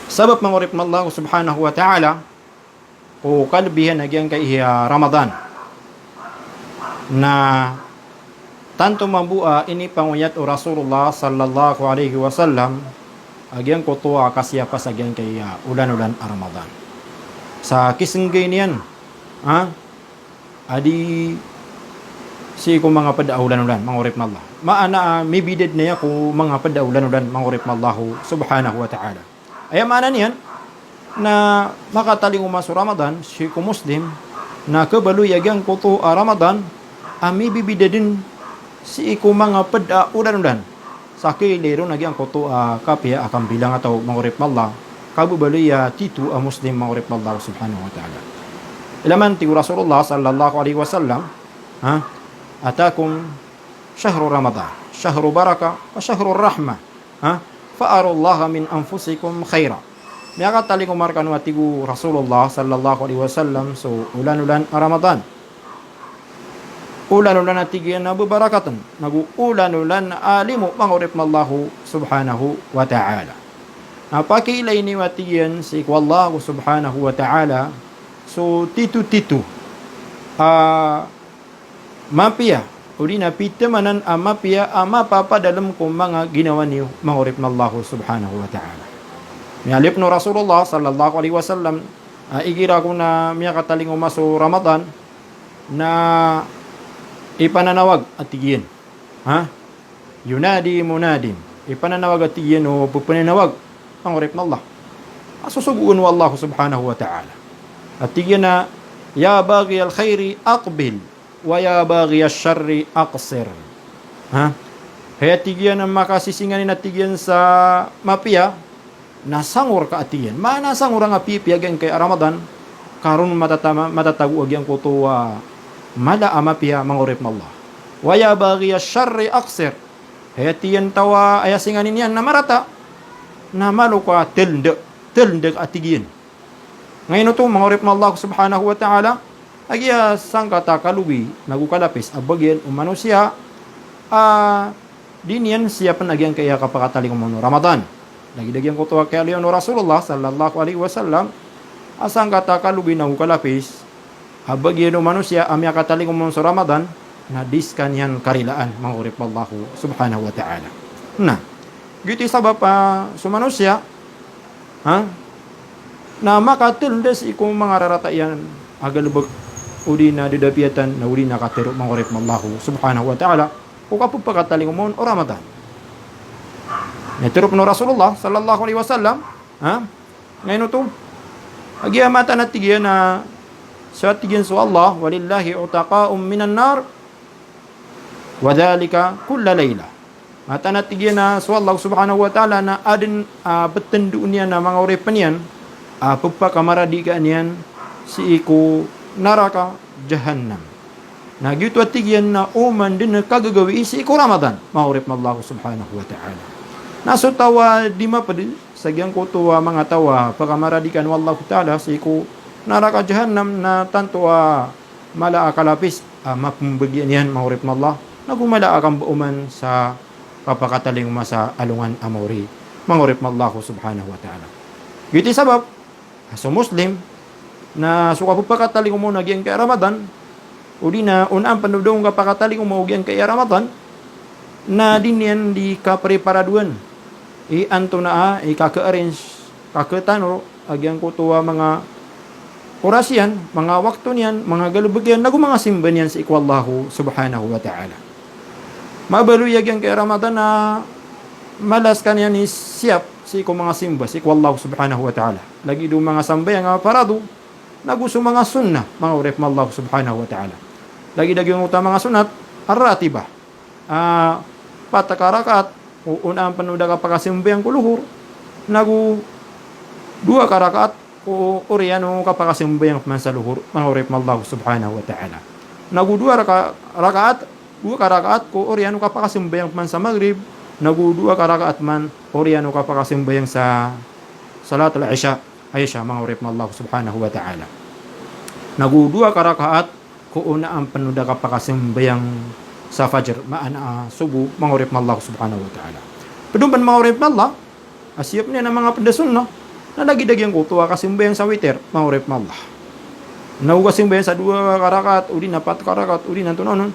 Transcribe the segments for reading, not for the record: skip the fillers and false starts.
Sabab mangurip na Allah subhanahu wa ta'ala o kalbihan nagyan kay Ramadan na tanto mabua ini panguyat o Rasulullah sallallahu alaihi wasallam agyan ko tuwa kasya pa sa agyan kay ulan-ulan a Ramadan. Sa kisenggay niyan, adi si ko mga padaulan-ulan mangurip na Allah. Maana mibidid niya ko mga padaulan-ulan mangurip na Allah subhanahu wa ta'ala. Ay maana niyan na makataling umaso Ramadan si ko Muslim na kabaloy agyan ko to a Ramadan mibibidin si ko mga padaulan-ulan sa kilero nagyan ko to kapya akang bilang ataw mangurip na Allah kabubaloy titu a Muslim mangurip na Allah subhanahu wa ta'ala. Ilaman ti Rasulullah sallallahu alaihi wasallam atakum syahru Ramadan syahru baraka wa syahru rahmah fa'arullaha min anfusikum khaira. Miyaka tali kumarkan wa tigu Rasulullah sallallahu alaihi wasallam so ulan-ulan Ramadan. Ulan-ulan na tigyan na bubarakatan. Nag-ulan-ulan na alimu mangurip na Allah subhanahu wa ta'ala. Napakilay ni watiyan si Wallahu subhanahu wa ta'ala. So titu-titu. Mapia. Uli na pitamanan mapia mapapadalam kong mga ginawa niyo mangurip na Allah subhanahu wa ta'ala. Miyalip no Rasulullah sallallahu alaihi wasallam igira ko na miya kataling umaso Ramadan na ipananawag at tigiyan. Yunadi munadin. Ipananawag at tigiyan o pupananawag mangurip na Allah. Asusuguan wa Allah subhanahu wa ta'ala. At tigiyan na ya baghi al-khairi aqbil wa ya baghi al-sharri aqsir. Kaya tigiyan ang makasisinganin at tigiyan sa mapia nasangur ka atiyan. Manasangur ang apipiyagan kay Ramadan karon matatagu agyan ko to mala amapia mangurip na Allah. Waya baghi syarri aksir. Hetiyan tawa ayasinganin yan na marata na maluka tildek atigin. Ngayon ito mangurip na Allah subhanahu wa ta'ala agya sangkata kalubi nagukalapis abagyan umano siya dinian siya panagyan kaya kapakataling umano Ramadan. Lagi-lagyan ko to kay Leon Rasulullah sallallahu alaihi wasallam asang kata kalubi nagukalapis abagyan manusia amya kataling umon sa Ramadan na diskan yan karilaan mangurip Allah subhanahu wa ta'ala. Nah, gitu sabab sa manusia na makatildes ikong mga raratayan agalubag udi na didapiatan na udi na katero mangurip Allah subhanahu wa ta'ala o kapag pagkataling umon o Ramadan. Natirop no Rasulullah sallallahu alaihi wasallam ngayon ito agyamatan at tigyan na sa tigyan sa Allah walillahi utaqa'um minan nar wa dhalika kulla layla mata na tigyan na sa Allah subhanahu wa ta'ala na adin betendu niya na mga uripan yan pagpakamaradikan yan si iku naraka jahannam na gitu at tigyan na uman din na kagagawi si iku Ramadan maurip na Allah subhanahu wa ta'ala naso tawa di mapadi sagyang ko tuwa mga tawa pagkamaradikan wallahu ta'ala si iku naraka jahannam na tanto mala akalapis mapumbagyan yan mahurip na Allah nagumala akang bauman sa papakataling masa alungan amori mahurip na Allah subhanahu wa ta'ala. Giti sabab so Muslim na suka papakataling mo nagyan kay Ramadan uli na unang panudong kapakataling mo nagyan kay Ramadan na din yan di kapreparaduan anto na kaka-arrange kakatano agyan ko tuwa mga oras yan, mga wakto niyan, mga galubagyan, mga simban yan sa ikwallahu subhanahu wa ta'ala. Mabaluyag yan kay Ramadan na malas ka niyan siyap si mga simba, si ikwallahu subhanahu wa ta'ala. Lagi do mga sambay nga parado, naguso mga sunnah, mga urip mallahu subhanahu wa ta'ala. Lagi yung utang mga sunat, arratiba. Patakarakat, una ang panuda ka pagkasimbayang kuluhur, dua karakaat, o oriano kapakasimbayang man sa luhur mangurip mallahu subhanahu wa ta'ala. Dua rakaat, dua karakaat ko oriano kapakasimbayang man sa maghrib, dua karakaat man oriano kapakasimbayang sa salatul isya, Aisha mangurip mallahu subhanahu wa ta'ala. Dua karakaat ko una ang panuda kapakasimbayang sa fajr maana subuh mangurip mallahu subhanahu wa ta'ala. Pedumpan mangurip mallah asyap niya ng mga pendasun no nalagi-dagian ko tuwa kasimbayan sa witer, mahurip ma Allah. Nauga simbayan sa 2 karakat, uli na 4 karakat, uli na tunanon.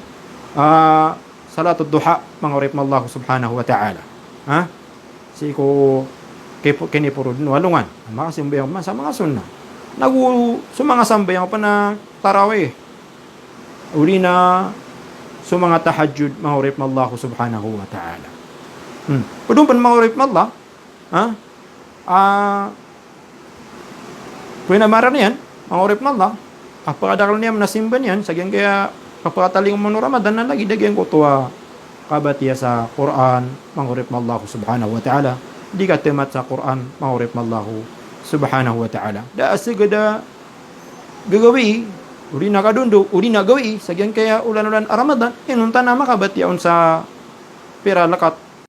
Salatul duha, mahurip ma Allah subhanahu wa ta'ala. Ha? Si ko kini puro din walungan. Makasimbayan ko man sa mga sunna. Sa mga sambayan ko pa na tarawih. Uli na sa mga tahajjud, mahurip ma Allah subhanahu wa ta'ala. Padung pan mahurip ma Allah. Ha? Pinamaran yan, mahurip ma Allah. Apakadakal niya nasimban yan, sagyan kaya kapataling mo no Ramadan na lagi dagyan ko tuwa kabatiya sa Quran, mahurip ma Allah subhanahu wa ta'ala. Di ka temat sa Quran, mahurip ma Allah subhanahu wa ta'ala. Da asigada gagawi, uli na kadundo, uli na gawi, sagyan kaya ulan-ulan Ramadan, inunta na makabatiyaon sa pira lakat